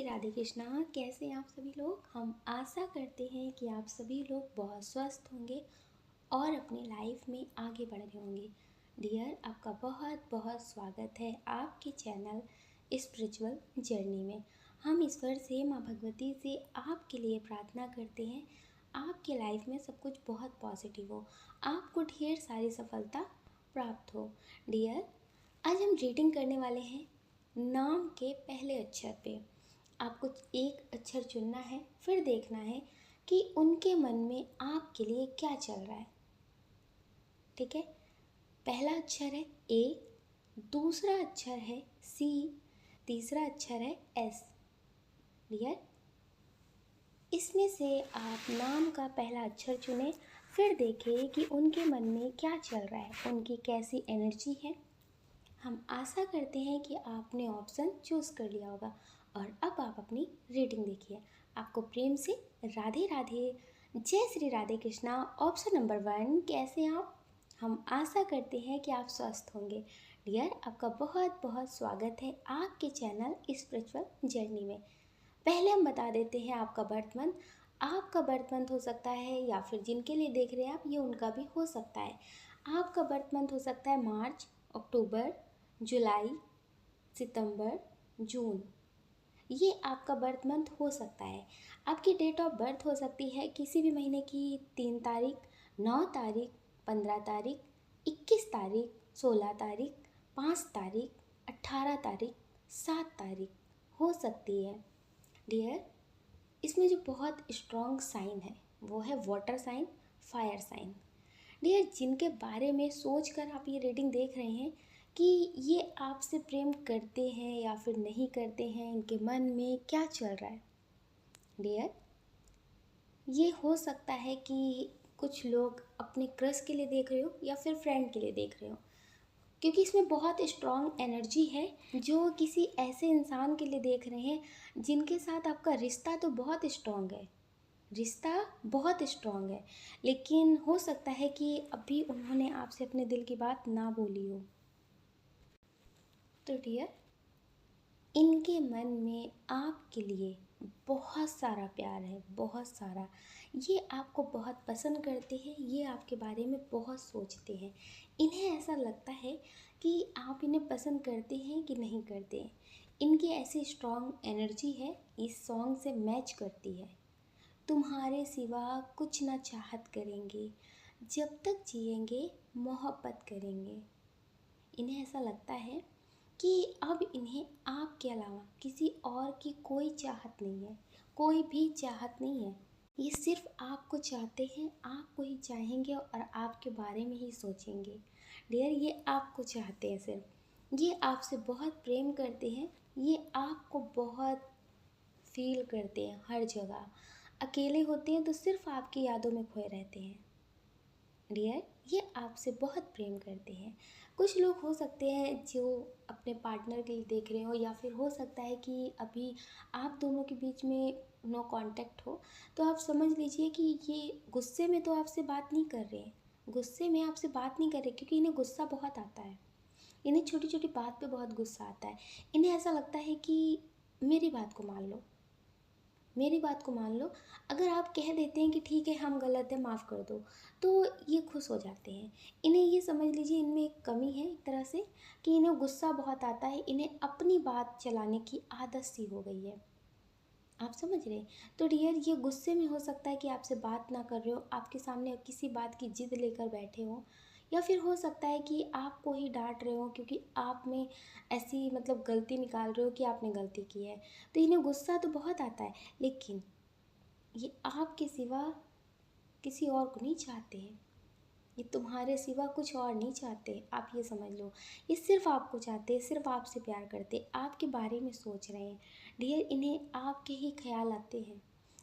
राधे कृष्णा। कैसे हैं आप सभी लोग। हम आशा करते हैं कि आप सभी लोग बहुत स्वस्थ होंगे और अपनी लाइफ में आगे बढ़ रहे होंगे। डियर, आपका बहुत बहुत स्वागत है आपके चैनल स्पिरिचुअल जर्नी में। हम ईश्वर से, माँ भगवती से आपके लिए प्रार्थना करते हैं आपके लाइफ में सब कुछ बहुत पॉजिटिव हो, आपको ढेर सारी सफलता प्राप्त हो। डियर, आज हम रीडिंग करने वाले हैं नाम के पहले अक्षर पे। आपको एक अक्षर चुनना है, फिर देखना है कि उनके मन में आपके लिए क्या चल रहा है। ठीक है। पहला अक्षर है ए, दूसरा अक्षर है सी, तीसरा अक्षर है एस। क्लियर। इसमें से आप नाम का पहला अक्षर चुनें, फिर देखें कि उनके मन में क्या चल रहा है, उनकी कैसी एनर्जी है। हम आशा करते हैं कि आपने ऑप्शन चूज़ कर लिया होगा और अब आप अपनी रीडिंग देखिए। आपको प्रेम से राधे राधे, जय श्री राधे कृष्णा। ऑप्शन नंबर 1, कैसे हैं आप। हम आशा करते हैं कि आप स्वस्थ होंगे। डियर, आपका बहुत बहुत स्वागत है आपके चैनल स्पिरिचुअल जर्नी में। पहले हम बता देते हैं आपका बर्थ मंथ। आपका बर्थ मंथ हो सकता है, या फिर जिनके लिए देख रहे हैं आप, ये उनका भी हो सकता है। आपका बर्थ मंथ हो सकता है मार्च, अक्टूबर, जुलाई, सितंबर, जून। ये आपका बर्थ मंथ हो सकता है। आपकी डेट ऑफ बर्थ हो सकती है किसी भी महीने की 3 तारीख, 9 तारीख, 15 तारीख, 21 तारीख, 16 तारीख, 5 तारीख, 18 तारीख, 7 तारीख हो सकती है। डियर, इसमें जो बहुत स्ट्रॉन्ग साइन है वो है water sign, fire sign. Dear, जिनके बारे में सोच कर आप ये रीडिंग देख रहे हैं कि ये आपसे प्रेम करते हैं या फिर नहीं करते हैं, इनके मन में क्या चल रहा है। डियर, ये हो सकता है कि कुछ लोग अपने क्रश के लिए देख रहे हो या फिर फ्रेंड के लिए देख रहे हो, क्योंकि इसमें बहुत स्ट्रॉन्ग एनर्जी है जो किसी ऐसे इंसान के लिए देख रहे हैं जिनके साथ आपका रिश्ता तो बहुत स्ट्रॉन्ग है, रिश्ता बहुत स्ट्रॉन्ग है, लेकिन हो सकता है कि अभी उन्होंने आपसे अपने दिल की बात ना बोली हो। तो डियर, इनके मन में आपके लिए बहुत सारा प्यार है, बहुत सारा। ये आपको बहुत पसंद करते हैं, ये आपके बारे में बहुत सोचते हैं। इन्हें ऐसा लगता है कि आप इन्हें पसंद करते हैं कि नहीं करते हैं। इनकी ऐसी स्ट्रॉन्ग एनर्जी है, इस सॉन्ग से मैच करती है। तुम्हारे सिवा कुछ ना चाहत करेंगे, जब तक जिएंगे मोहब्बत करेंगे। इन्हें ऐसा लगता है कि अब इन्हें आपके अलावा किसी और की कोई चाहत नहीं है, कोई भी चाहत नहीं है। ये सिर्फ आपको चाहते हैं, आपको ही चाहेंगे और आपके बारे में ही सोचेंगे। डियर, ये आपको चाहते हैं सिर्फ, ये आपसे बहुत प्रेम करते हैं, ये आपको बहुत फील करते हैं हर जगह। अकेले होते हैं तो सिर्फ आपकी यादों में खोए रहते हैं। डियर, ये आपसे बहुत प्रेम करते हैं। कुछ लोग हो सकते हैं जो अपने पार्टनर के लिए देख रहे हो, या फिर हो सकता है कि अभी आप दोनों के बीच में नो कांटेक्ट हो, तो आप समझ लीजिए कि ये गुस्से में तो आपसे बात नहीं कर रहे हैं, गुस्से में आपसे बात नहीं कर रहे, क्योंकि इन्हें गुस्सा बहुत आता है। इन्हें छोटी छोटी बात पे बहुत गुस्सा आता है। इन्हें ऐसा लगता है कि मेरी बात को मान लो, मेरी बात को मान लो। अगर आप कह देते हैं कि ठीक है हम गलत है, माफ़ कर दो, तो ये खुश हो जाते हैं। इन्हें ये समझ लीजिए इनमें एक कमी है एक तरह से, कि इन्हें गुस्सा बहुत आता है, इन्हें अपनी बात चलाने की आदत सी हो गई है। आप समझ रहे हैं। तो डियर, ये गुस्से में हो सकता है कि आपसे बात ना कर रहे हो, आपके सामने किसी बात की जिद लेकर बैठे हो, या फिर हो सकता है कि आपको ही डांट रहे हो क्योंकि आप में ऐसी मतलब गलती निकाल रहे हो कि आपने गलती की है। तो इन्हें गुस्सा तो बहुत आता है, लेकिन ये आपके सिवा किसी और को नहीं चाहते हैं, ये तुम्हारे सिवा कुछ और नहीं चाहते। आप ये समझ लो, ये सिर्फ आपको चाहते हैं, सिर्फ आपसे प्यार करते हैं, आपके बारे में सोच रहे हैं। डियर, इन्हें आपके ही ख्याल आते हैं।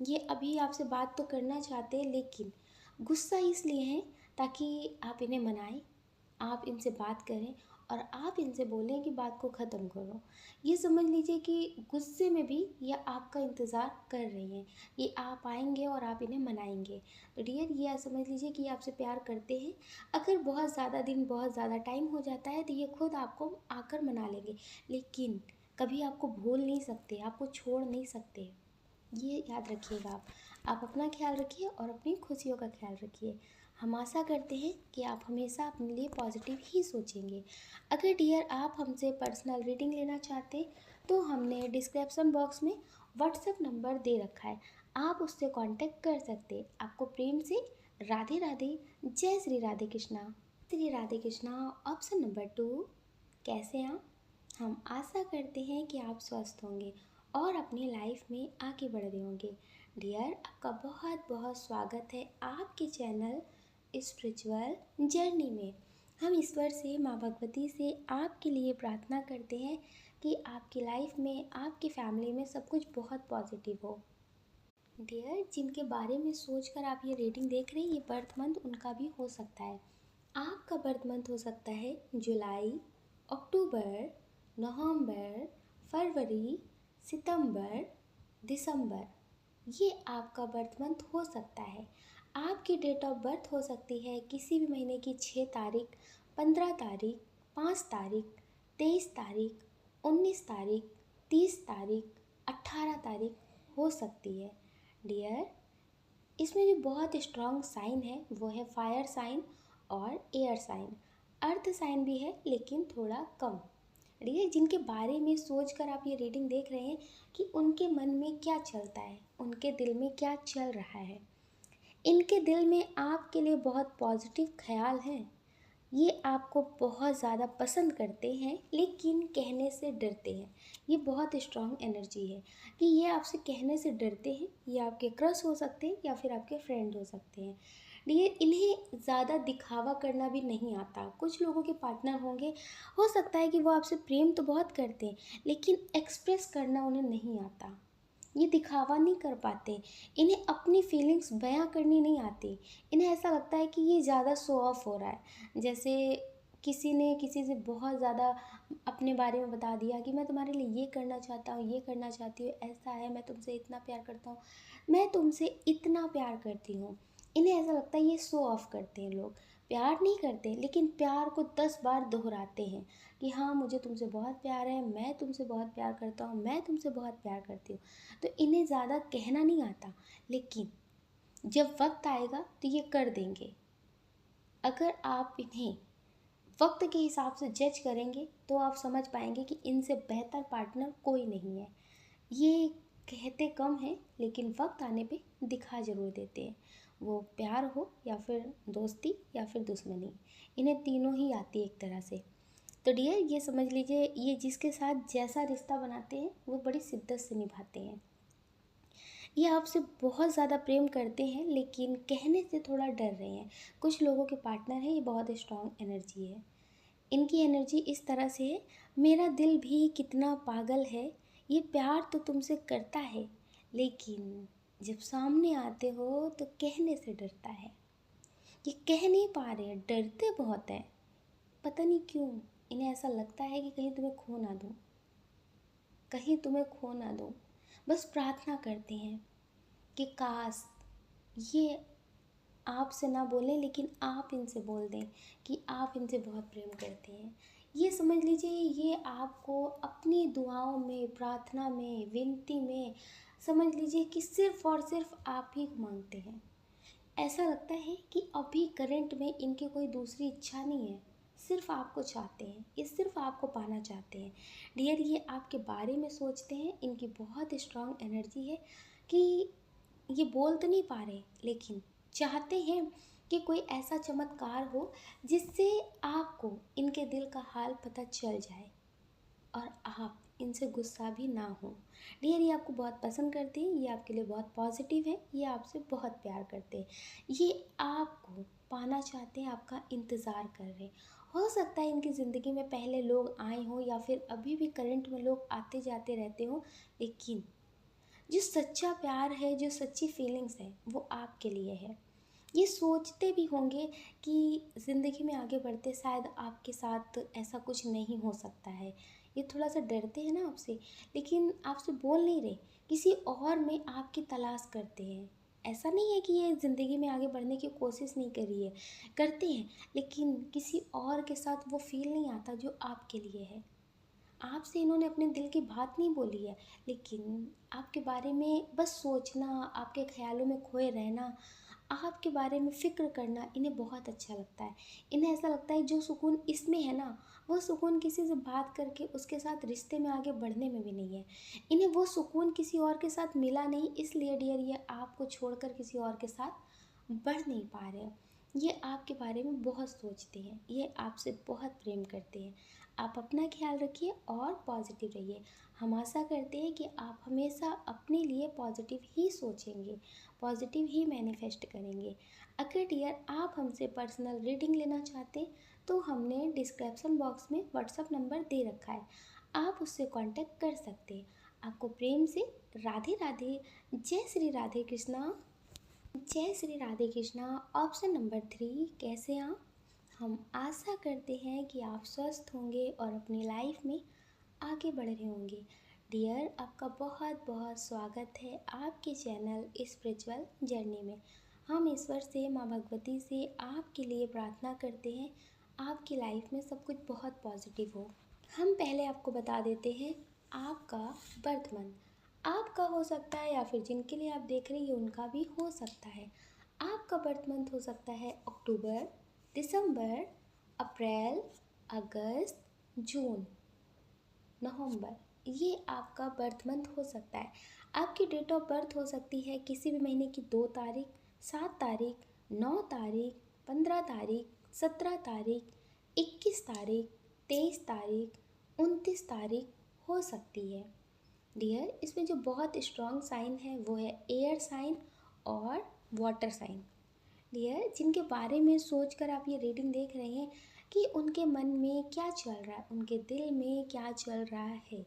ये अभी आपसे बात तो करना चाहते हैं, लेकिन गुस्सा इसलिए है ताकि आप इन्हें मनाएं, आप इनसे बात करें और आप इनसे बोलें कि बात को ख़त्म करो। ये समझ लीजिए कि गुस्से में भी ये आपका इंतज़ार कर रही हैं, ये आप आएंगे और आप इन्हें मनाएंगे। तो डियर, ये समझ लीजिए कि ये आपसे प्यार करते हैं। अगर बहुत ज़्यादा दिन, बहुत ज़्यादा टाइम हो जाता है तो ये खुद आपको आकर मना लेंगे, लेकिन कभी आपको भूल नहीं सकते, आपको छोड़ नहीं सकते। ये याद रखिएगा आप अपना ख्याल रखिए और अपनी खुशियों का ख्याल रखिए। हम आशा करते हैं कि आप हमेशा अपने लिए पॉजिटिव ही सोचेंगे। अगर डियर आप हमसे पर्सनल रीडिंग लेना चाहते हैं तो हमने डिस्क्रिप्शन बॉक्स में व्हाट्सएप नंबर दे रखा है, आप उससे कांटेक्ट कर सकते हैं। आपको प्रेम से राधे राधे, जय श्री राधे कृष्णा। श्री राधे कृष्णा। ऑप्शन नंबर 2, कैसे हैं आप? हम आशा करते हैं कि आप स्वस्थ होंगे और अपनी लाइफ में आगे बढ़ रहे होंगे। डियर, आपका बहुत बहुत स्वागत है आपके चैनल स्पिरिचुअल जर्नी में। हम ईश्वर से, माँ भगवती से आपके लिए प्रार्थना करते हैं कि आपकी लाइफ में, आपकी फैमिली में सब कुछ बहुत पॉजिटिव हो। डियर, जिनके बारे में सोचकर आप ये रीडिंग देख रहे हैं, ये बर्थ मंथ उनका भी हो सकता है। आपका बर्थ मंथ हो सकता है जुलाई, अक्टूबर, नवंबर, फरवरी, सितंबर, दिसंबर। ये आपका बर्थ मंथ हो सकता है। आपकी डेट ऑफ बर्थ हो सकती है किसी भी महीने की 6 तारीख, 15 तारीख, 5 तारीख, 23 तारीख, 19 तारीख, 30 तारीख, 18 तारीख हो सकती है। डियर, इसमें जो बहुत स्ट्रॉन्ग साइन है वो है फायर साइन और एयर साइन। अर्थ साइन भी है लेकिन थोड़ा कम। डियर, जिनके बारे में सोचकर आप ये रीडिंग देख रहे हैं कि उनके मन में क्या चलता है, उनके दिल में क्या चल रहा है। इनके दिल में आपके लिए बहुत पॉजिटिव ख्याल हैं। ये आपको बहुत ज़्यादा पसंद करते हैं लेकिन कहने से डरते हैं। ये बहुत स्ट्रॉन्ग एनर्जी है कि ये आपसे कहने से डरते हैं। ये आपके क्रश हो सकते हैं या फिर आपके फ्रेंड हो सकते हैं। ये इन्हें ज़्यादा दिखावा करना भी नहीं आता। कुछ लोगों के पार्टनर होंगे, हो सकता है कि वो आपसे प्रेम तो बहुत करते हैं लेकिन एक्सप्रेस करना उन्हें नहीं आता। ये दिखावा नहीं कर पाते, इन्हें अपनी फीलिंग्स बयां करनी नहीं आती। इन्हें ऐसा लगता है कि ये ज़्यादा शो ऑफ हो रहा है। जैसे किसी ने किसी से बहुत ज़्यादा अपने बारे में बता दिया कि मैं तुम्हारे लिए ये करना चाहता हूँ, ये करना चाहती हूँ, ऐसा है, मैं तुमसे इतना प्यार करता हूँ, मैं तुमसे इतना प्यार करती हूँ। इन्हें ऐसा लगता है ये शो ऑफ करते हैं लोग। प्यार नहीं करते लेकिन प्यार को 10 बार दोहराते हैं कि हाँ, मुझे तुमसे बहुत प्यार है, मैं तुमसे बहुत प्यार करता हूँ, मैं तुमसे बहुत प्यार करती हूँ। तो इन्हें ज़्यादा कहना नहीं आता लेकिन जब वक्त आएगा तो ये कर देंगे। अगर आप इन्हें वक्त के हिसाब से जज करेंगे तो आप समझ पाएंगे कि इनसे बेहतर पार्टनर कोई नहीं है। ये कहते कम हैं लेकिन वक्त आने पे दिखा ज़रूर देते हैं। वो प्यार हो या फिर दोस्ती या फिर दुश्मनी, इन्हें तीनों ही आती है एक तरह से। तो डियर, ये समझ लीजिए, ये जिसके साथ जैसा रिश्ता बनाते हैं वो बड़ी शिद्दत से निभाते हैं। ये आपसे बहुत ज़्यादा प्रेम करते हैं लेकिन कहने से थोड़ा डर रहे हैं। कुछ लोगों के पार्टनर हैं, ये बहुत स्ट्रॉन्ग एनर्जी है। इनकी एनर्जी इस तरह से है, मेरा दिल भी कितना पागल है, ये प्यार तो तुमसे करता है लेकिन जब सामने आते हो तो कहने से डरता है। ये कह नहीं पा रहे, डरते बहुत हैं। पता नहीं क्यों इन्हें ऐसा लगता है कि कहीं तुम्हें खो ना दूँ, कहीं तुम्हें खो ना दूँ। बस प्रार्थना करते हैं कि काश ये आपसे ना बोलें लेकिन आप इनसे बोल दें कि आप इनसे बहुत प्रेम करते हैं। ये समझ लीजिए, ये आपको अपनी दुआओं में, प्रार्थना में, विनती में समझ लीजिए कि सिर्फ़ और सिर्फ आप ही को मांगते हैं। ऐसा लगता है कि अभी करंट में इनकी कोई दूसरी इच्छा नहीं है, सिर्फ आपको चाहते हैं, ये सिर्फ आपको पाना चाहते हैं। डियर, ये आपके बारे में सोचते हैं, इनकी बहुत स्ट्रांग एनर्जी है कि ये बोल तो नहीं पा रहे लेकिन चाहते हैं कि कोई ऐसा चमत्कार हो जिससे आपको इनके दिल का हाल पता चल जाए और आप इनसे गुस्सा भी ना हो। डियर, ये आपको बहुत पसंद करते हैं, ये आपके लिए बहुत पॉजिटिव है, ये आपसे बहुत प्यार करते हैं, ये आपको पाना चाहते हैं, आपका इंतज़ार कर रहे हैं। हो सकता है इनकी ज़िंदगी में पहले लोग आए हों या फिर अभी भी करंट में लोग आते जाते रहते हों लेकिन जो सच्चा प्यार है, जो सच्ची फीलिंग्स है वो आपके लिए है। ये सोचते भी होंगे कि ज़िंदगी में आगे बढ़ते शायद आपके साथ ऐसा कुछ नहीं हो सकता है। ये थोड़ा सा डरते हैं ना आपसे लेकिन आपसे बोल नहीं रहे, किसी और में आपकी तलाश करते हैं। ऐसा नहीं है कि ये ज़िंदगी में आगे बढ़ने की कोशिश नहीं कर रही है, करते हैं लेकिन किसी और के साथ वो फील नहीं आता जो आपके लिए है। आपसे इन्होंने अपने दिल की बात नहीं बोली है, लेकिन आपके बारे में बस सोचना, आपके ख़्यालों में खोए रहना, आपके बारे में फ़िक्र करना इन्हें बहुत अच्छा लगता है। इन्हें ऐसा लगता है जो सुकून इसमें है ना, वो सुकून किसी से बात करके उसके साथ रिश्ते में आगे बढ़ने में भी नहीं है। इन्हें वो सुकून किसी और के साथ मिला नहीं, इसलिए डियर ये आपको छोड़कर किसी और के साथ बढ़ नहीं पा रहे हैं। ये आपके बारे में बहुत सोचते हैं, ये आपसे बहुत प्रेम करते हैं। आप अपना ख्याल रखिए और पॉजिटिव रहिए। हम आशा करते हैं कि आप हमेशा अपने लिए पॉजिटिव ही सोचेंगे, पॉजिटिव ही मैनिफेस्ट करेंगे। अगर डियर आप हमसे पर्सनल रीडिंग लेना चाहते हैं तो हमने डिस्क्रिप्शन बॉक्स में व्हाट्सअप नंबर दे रखा है, आप उससे कांटेक्ट कर सकते हैं। आपको प्रेम से राधे राधे। जय श्री राधे कृष्णा। जय श्री राधे कृष्णा। ऑप्शन नंबर 3, कैसे हैं आप? हम आशा करते हैं कि आप स्वस्थ होंगे और अपनी लाइफ में आगे बढ़ रहे होंगे। डियर आपका बहुत बहुत स्वागत है आपके चैनल स्पिरिचुअल जर्नी में। हम ईश्वर से, माँ भगवती से आपके लिए प्रार्थना करते हैं आपकी लाइफ में सब कुछ बहुत पॉजिटिव हो। हम पहले आपको बता देते हैं आपका बर्थ मंथ आपका हो सकता है या फिर जिनके लिए आप देख रही हैं उनका भी हो सकता है। आपका बर्थ मंथ हो सकता है अक्टूबर, दिसंबर, अप्रैल, अगस्त, जून, नवंबर। ये आपका बर्थ मंथ हो सकता है। आपकी डेट ऑफ बर्थ हो सकती है किसी भी महीने की 2 तारीख, 7 तारीख, 9 तारीख, 15 तारीख, 17 तारीख, 21 तारीख, 23 तारीख, 29 तारीख हो सकती है। डियर इसमें जो बहुत स्ट्रॉन्ग साइन है वो है एयर साइन और वाटर साइन। डियर जिनके बारे में सोचकर आप ये रीडिंग देख रहे हैं कि उनके मन में क्या चल रहा है, उनके दिल में क्या चल रहा है।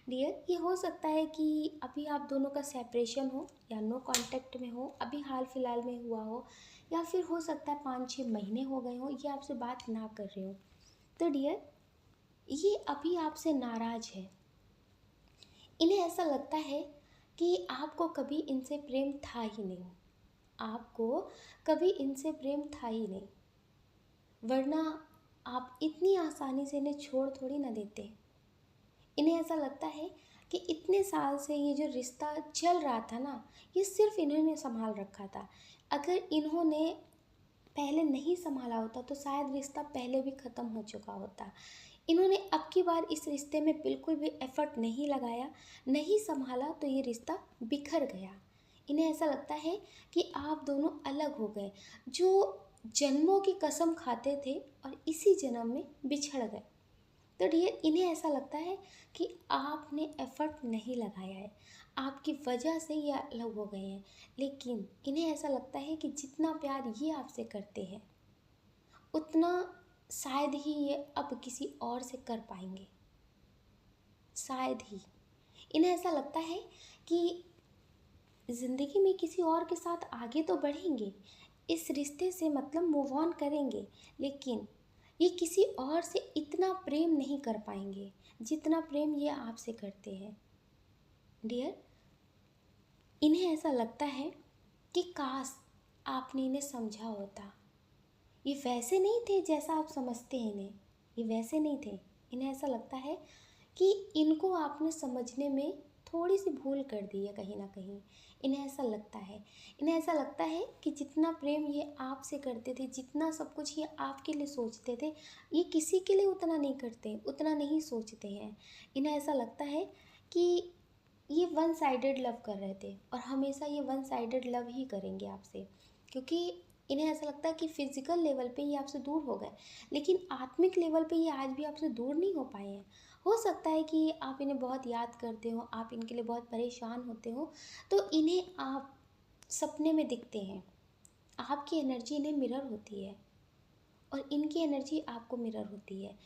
डियर ये हो सकता है कि अभी आप दोनों का सेपरेशन हो या नो कांटेक्ट में हो, अभी हाल फिलहाल में हुआ हो, या फिर हो सकता है 5-6 महीने हो गए हो ये आपसे बात ना कर रहे हो। तो डियर ये अभी आपसे नाराज़ है। इन्हें ऐसा लगता है कि आपको कभी इनसे प्रेम था ही नहीं, आपको कभी इनसे प्रेम था ही नहीं, वरना आप इतनी आसानी से इन्हें छोड़ थोड़ी ना देते। इन्हें ऐसा लगता है कि इतने साल से ये जो रिश्ता चल रहा था ना, ये सिर्फ इन्होंने संभाल रखा था। अगर इन्होंने पहले नहीं संभाला होता तो शायद रिश्ता पहले भी ख़त्म हो चुका होता। इन्होंने अब की बार इस रिश्ते में बिल्कुल भी एफर्ट नहीं लगाया, नहीं संभाला, तो ये रिश्ता बिखर गया। इन्हें ऐसा लगता है कि आप दोनों अलग हो गए, जो जन्मों की कसम खाते थे और इसी जन्म में बिछड़ गए। तो ये इन्हें ऐसा लगता है कि आपने एफर्ट नहीं लगाया है, आपकी वजह से ये अलग हो गए हैं। लेकिन इन्हें ऐसा लगता है कि जितना प्यार ये आपसे करते हैं उतना शायद ही ये अब किसी और से कर पाएंगे, शायद ही। इन्हें ऐसा लगता है कि ज़िंदगी में किसी और के साथ आगे तो बढ़ेंगे, इस रिश्ते से मतलब मूव ऑन करेंगे, लेकिन ये किसी और से इतना प्रेम नहीं कर पाएंगे जितना प्रेम ये आपसे करते हैं। डियर इन्हें ऐसा लगता है कि काश आपने इन्हें समझा होता। ये वैसे नहीं थे जैसा आप समझते हैं इन्हें, ये वैसे नहीं थे। इन्हें ऐसा लगता है कि इनको आपने समझने में थोड़ी सी भूल कर दी है कहीं ना कहीं। इन्हें ऐसा लगता है, इन्हें ऐसा लगता है कि जितना प्रेम ये आपसे करते थे, जितना सब कुछ ये आपके लिए सोचते थे, ये किसी के लिए उतना नहीं करते, उतना नहीं सोचते हैं। इन्हें ऐसा लगता है कि ये वन साइडेड लव कर रहे थे और हमेशा ये वन साइडेड लव ही करेंगे आपसे, क्योंकि इन्हें ऐसा लगता है कि फिजिकल लेवल पे ये आपसे दूर हो गए, लेकिन आत्मिक लेवल पे ये आज भी आपसे दूर नहीं हो पाए हैं। हो सकता है कि आप इन्हें बहुत याद करते हो, आप इनके लिए बहुत परेशान होते हो, तो इन्हें आप सपने में दिखते हैं, आपकी एनर्जी इन्हें मिरर होती है और इनकी एनर्जी आपको मिरर होती है।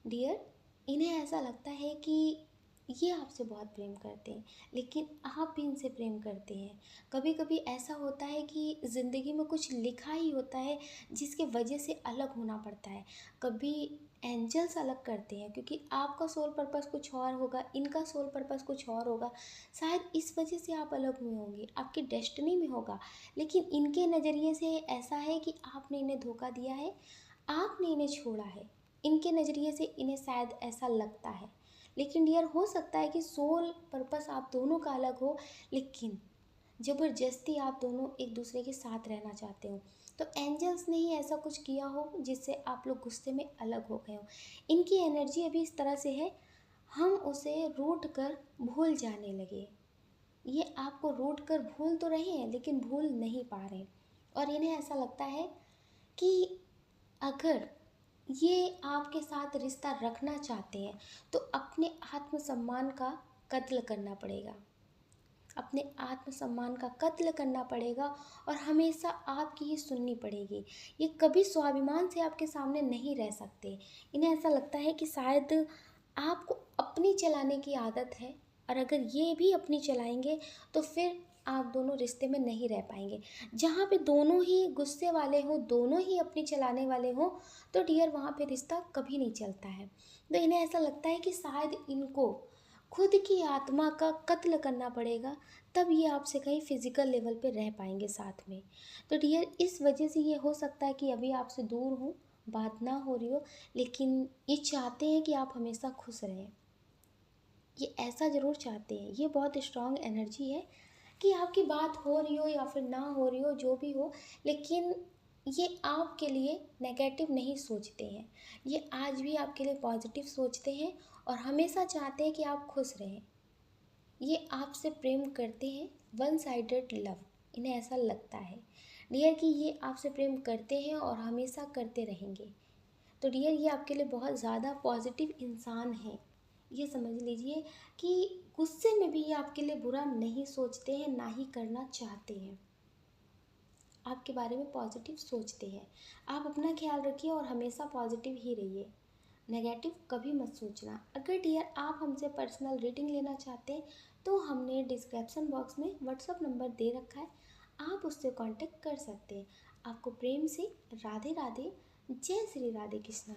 डियर इन्हें ऐसा लगता है कि ये आपसे बहुत प्रेम करते हैं, लेकिन आप भी इनसे प्रेम करते हैं। कभी कभी ऐसा होता है कि ज़िंदगी में कुछ लिखा ही होता है जिसके वजह से अलग होना पड़ता है। कभी एंजल्स अलग करते हैं क्योंकि आपका सोल पर्पस कुछ और होगा, इनका सोल पर्पस कुछ और होगा, शायद इस वजह से आप अलग हुए होंगे, आपकी डेस्टिनी में होगा। लेकिन इनके नज़रिए से ऐसा है कि आपने इन्हें धोखा दिया है, आपने इन्हें छोड़ा है। इनके नज़रिए से इन्हें शायद ऐसा लगता है, लेकिन डियर हो सकता है कि सोल पर्पस आप दोनों का अलग हो, लेकिन ज़बरदस्ती आप दोनों एक दूसरे के साथ रहना चाहते हो। तो एंजल्स ने ही ऐसा कुछ किया हो जिससे आप लोग गुस्से में अलग हो गए हो। इनकी एनर्जी अभी इस तरह से है, हम उसे रूठ कर भूल जाने लगे। ये आपको रूठ कर भूल तो रहे हैं लेकिन भूल नहीं पा रहे। और इन्हें ऐसा लगता है कि अगर ये आपके साथ रिश्ता रखना चाहते हैं तो अपने आत्मसम्मान का कत्ल करना पड़ेगा, अपने आत्मसम्मान का कत्ल करना पड़ेगा और हमेशा आपकी ही सुननी पड़ेगी। ये कभी स्वाभिमान से आपके सामने नहीं रह सकते। इन्हें ऐसा लगता है कि शायद आपको अपनी चलाने की आदत है, और अगर ये भी अपनी चलाएंगे तो फिर आप दोनों रिश्ते में नहीं रह पाएंगे। जहाँ पे दोनों ही गुस्से वाले हों, दोनों ही अपनी चलाने वाले हों, तो डियर वहाँ पे रिश्ता कभी नहीं चलता है। तो इन्हें ऐसा लगता है कि शायद इनको खुद की आत्मा का कत्ल करना पड़ेगा, तब ये आपसे कहीं फिजिकल लेवल पे रह पाएंगे साथ में। तो डियर इस वजह से ये हो सकता है कि अभी आपसे दूर हो, बात ना हो रही हो, लेकिन ये चाहते हैं कि आप हमेशा खुश रहें। ये ऐसा ज़रूर चाहते हैं, ये बहुत स्ट्रांग एनर्जी है कि आपकी बात हो रही हो या फिर ना हो रही हो, जो भी हो, लेकिन ये आपके लिए नेगेटिव नहीं सोचते हैं। ये आज भी आपके लिए पॉजिटिव सोचते हैं और हमेशा चाहते हैं कि आप खुश रहें। ये आपसे प्रेम करते हैं, वन साइडेड लव, इन्हें ऐसा लगता है डियर कि ये आपसे प्रेम करते हैं और हमेशा करते रहेंगे। तो डियर ये आपके लिए बहुत ज़्यादा पॉजिटिव इंसान हैं। ये समझ लीजिए कि गुस्से में भी ये आपके लिए बुरा नहीं सोचते हैं, ना ही करना चाहते हैं। आपके बारे में पॉजिटिव सोचते हैं। आप अपना ख्याल रखिए और हमेशा पॉजिटिव ही रहिए, नेगेटिव कभी मत सोचना। अगर डियर आप हमसे पर्सनल रीडिंग लेना चाहते हैं तो हमने डिस्क्रिप्शन बॉक्स में व्हाट्सअप नंबर दे रखा है, आप उससे कांटेक्ट कर सकते हैं। आपको प्रेम से राधे राधे, जय श्री राधे कृष्णा।